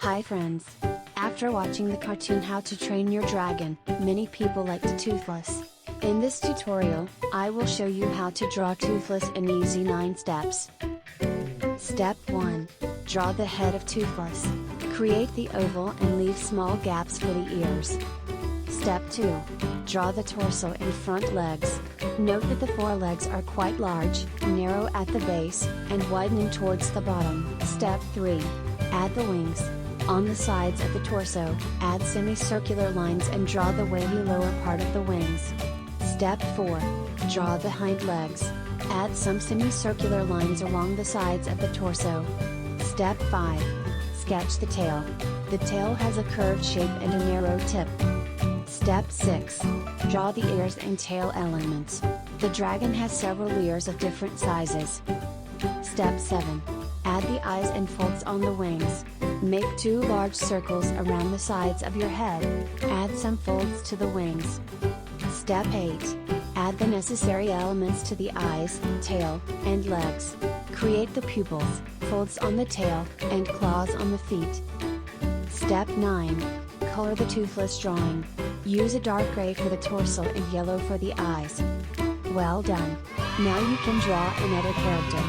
Hi friends! After watching the cartoon How to Train Your Dragon, many people liked Toothless. In this tutorial, I will show you how to draw Toothless in easy 9 steps. Step 1. Draw the head of Toothless. Create the oval and leave small gaps for the ears. Step 2. Draw the torso and front legs. Note that the forelegs are quite large, narrow at the base, and widening towards the bottom. Step 3. Add the wings. On the sides of the torso, add semicircular lines and draw the wavy lower part of the wings. Step 4. Draw the hind legs. Add some semicircular lines along the sides of the torso. Step 5. Sketch the tail. The tail has a curved shape and a narrow tip. Step 6. Draw the ears and tail elements. The dragon has several ears of different sizes. Step 7. Add the eyes and folds on the wings. Make 2 large circles around the sides of your head. Add some folds to the wings. Step 8. Add the necessary elements to the eyes, tail, and legs. Create the pupils, folds on the tail, and claws on the feet. Step 9. Color the Toothless drawing. Use a dark gray for the torso and yellow for the eyes. Well done! Now you can draw another character.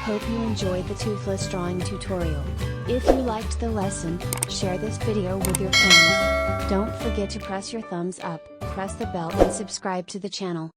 Hope you enjoyed the Toothless drawing tutorial. If you liked the lesson, share this video with your friends. Don't forget to press your thumbs up, press the bell and subscribe to the channel.